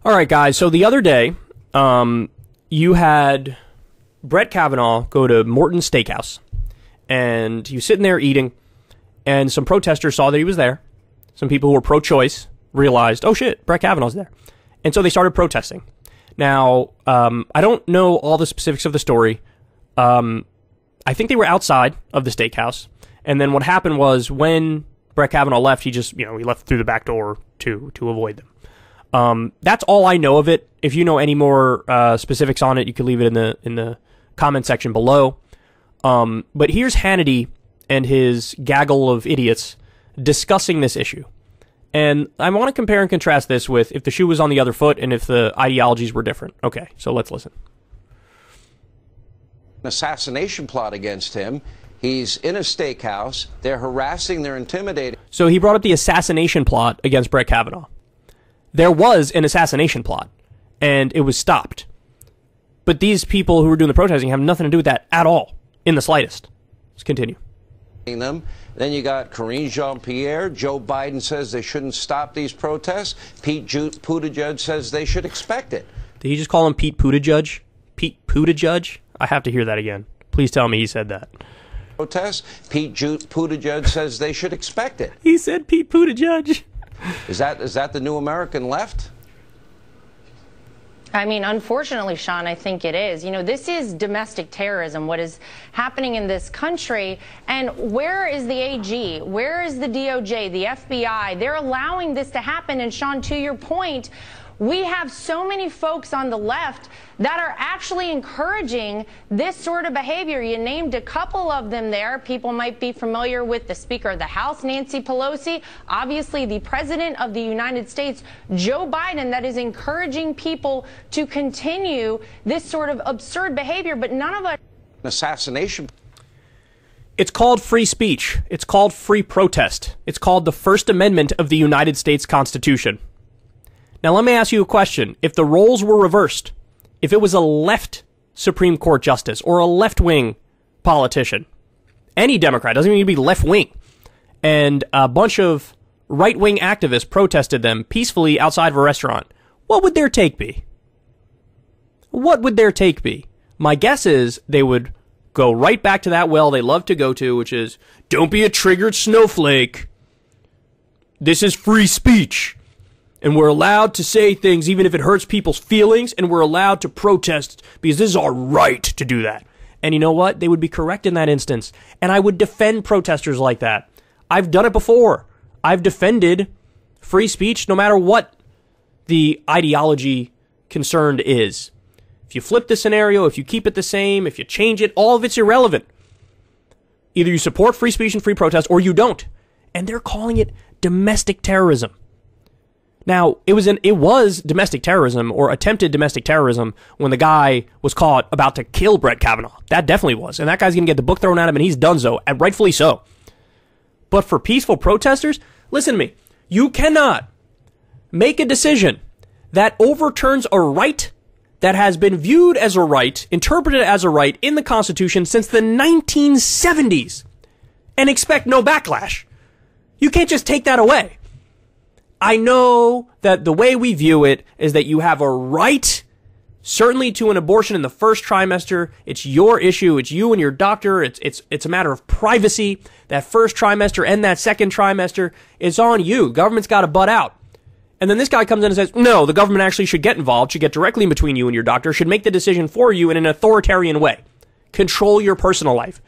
All right, guys. So the other day, you had Brett Kavanaugh go to Morton's Steakhouse, and he was sitting there eating, and some protesters saw that he was there. Some people who were pro-choice realized, oh shit, Brett Kavanaugh's there. And so they started protesting. Now, I don't know all the specifics of the story. I think they were outside of the steakhouse. And then what happened was when Brett Kavanaugh left, he just, he left through the back door to avoid them. That's all I know of it. If you know any more specifics on it, you can leave it in the comment section below. But here's Hannity and his gaggle of idiots discussing this issue. And I want to compare and contrast this with if the shoe was on the other foot and if the ideologies were different. Okay, so let's listen. An assassination plot against him. He's in a steakhouse. They're harassing, they're intimidating. So he brought up the assassination plot against Brett Kavanaugh. There was an assassination plot, and it was stopped. But these people who were doing the protesting have nothing to do with that at all, in the slightest. Let's continue. Them. Then you got Karine Jean-Pierre. Joe Biden says they shouldn't stop these protests. Pete Buttigieg says they should expect it. Did he just call him Pete Buttigieg? Pete Buttigieg? I have to hear that again. Please tell me he said that. Protests. Pete Buttigieg says they should expect it. He said Pete Buttigieg. Is that the new American left? I mean, unfortunately, Sean, I think it is. This is domestic terrorism, what is happening in this country. And where is the AG? Where is the DOJ, the FBI? They're allowing this to happen. And Sean, to your point, we have so many folks on the left that are actually encouraging this sort of behavior. You named a couple of them there. People might be familiar with the Speaker of the House, Nancy Pelosi, obviously the President of the United States, Joe Biden, that is encouraging people to continue this sort of absurd behavior. But none of us... Assassination. It's called free speech. It's called free protest. It's called the First Amendment of the United States Constitution. Now, let me ask you a question. If the roles were reversed, if it was a left Supreme Court justice or a left-wing politician, any Democrat, doesn't even need to be left-wing, and a bunch of right-wing activists protested them peacefully outside of a restaurant, what would their take be? What would their take be? My guess is they would go right back to that well they love to go to, which is, don't be a triggered snowflake. This is free speech. And we're allowed to say things even if it hurts people's feelings, and we're allowed to protest because this is our right to do that. And you know what? They would be correct in that instance. And I would defend protesters like that. I've done it before. I've defended free speech no matter what the ideology concerned is. If you flip the scenario, if you keep it the same, if you change it, all of it's irrelevant. Either you support free speech and free protest or you don't. And they're calling it domestic terrorism. Now, it was domestic terrorism or attempted domestic terrorism when the guy was caught about to kill Brett Kavanaugh. That definitely was. And that guy's going to get the book thrown at him, and he's done so, and rightfully so. But for peaceful protesters, listen to me. You cannot make a decision that overturns a right that has been viewed as a right, interpreted as a right in the Constitution since the 1970s, and expect no backlash. You can't just take that away. I know that the way we view it is that you have a right, certainly to an abortion in the first trimester. It's your issue. It's you and your doctor. It's a matter of privacy. That first trimester and that second trimester, it's on you. Government's got to butt out. And then this guy comes in and says, no, the government actually should get involved, should get directly in between you and your doctor, should make the decision for you in an authoritarian way. Control your personal life.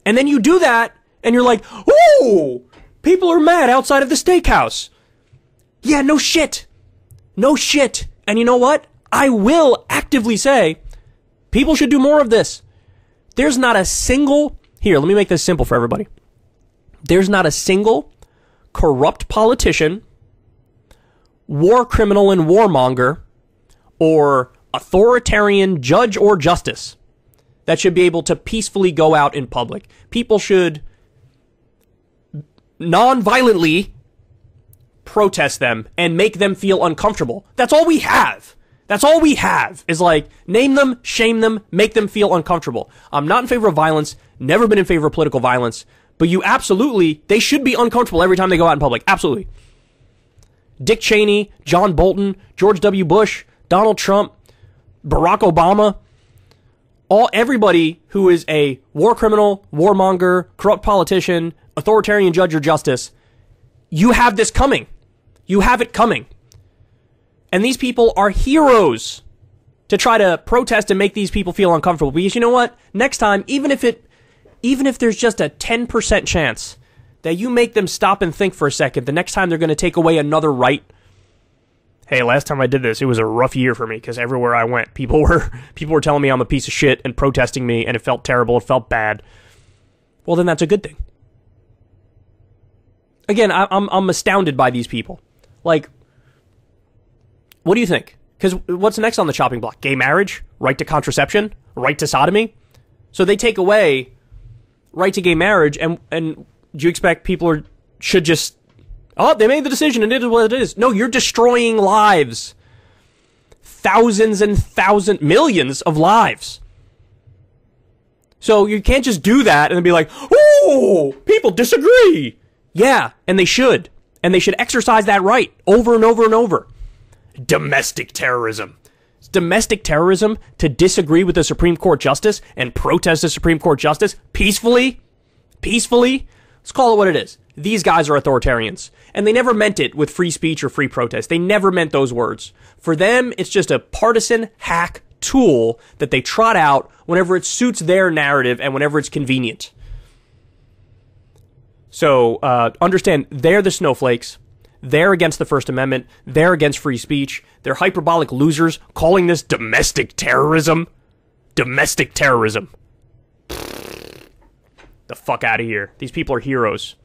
And then you do that, and you're like, ooh, people are mad outside of the steakhouse. Yeah, no shit. No shit. And you know what? I will actively say people should do more of this. There's not a single... Here, let me make this simple for everybody. There's not a single corrupt politician, war criminal and warmonger, or authoritarian judge or justice that should be able to peacefully go out in public. People should non-violently protest them and make them feel uncomfortable. That's all we have. That's all we have is like name them, shame them, make them feel uncomfortable. I'm not in favor of violence, never been in favor of political violence, but they should be uncomfortable every time they go out in public. Absolutely. Dick Cheney, John Bolton, George W. Bush, Donald Trump, Barack Obama, everybody who is a war criminal, warmonger, corrupt politician, authoritarian judge or justice, you have this coming. You have it coming. And these people are heroes to try to protest and make these people feel uncomfortable. Because you know what? Next time, even if there's just a 10% chance that you make them stop and think for a second, the next time they're going to take away another right. Hey, last time I did this, it was a rough year for me because everywhere I went, people were telling me I'm a piece of shit and protesting me, and it felt terrible, it felt bad. Well, then that's a good thing. Again, I'm astounded by these people. Like, what do you think? Because what's next on the chopping block? Gay marriage? Right to contraception? Right to sodomy? So they take away right to gay marriage, and do you expect people should just, oh, they made the decision and it is what it is? No, you're destroying lives. Thousands and millions of lives. So you can't just do that and then be like, oh, people disagree. Yeah, and they should. And they should exercise that right over and over and over. Domestic terrorism. It's domestic terrorism to disagree with the Supreme Court justice and protest the Supreme Court justice peacefully. Peacefully. Let's call it what it is. These guys are authoritarians. And they never meant it with free speech or free protest. They never meant those words. For them, it's just a partisan hack tool that they trot out whenever it suits their narrative and whenever it's convenient. So, understand, they're the snowflakes. They're against the First Amendment. They're against free speech. They're hyperbolic losers calling this domestic terrorism. Domestic terrorism. The fuck out of here. These people are heroes.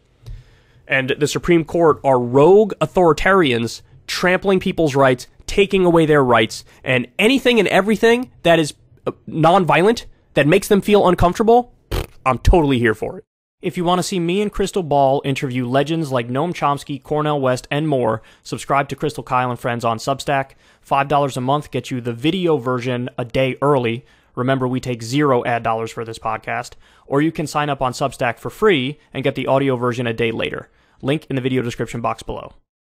And the Supreme Court are rogue authoritarians trampling people's rights, taking away their rights, and anything and everything that is nonviolent, that makes them feel uncomfortable, I'm totally here for it. If you want to see me and Crystal Ball interview legends like Noam Chomsky, Cornel West, and more, subscribe to Crystal Kyle and Friends on Substack. $5 a month gets you the video version a day early. Remember, we take 0 ad dollars for this podcast. Or you can sign up on Substack for free and get the audio version a day later. Link in the video description box below.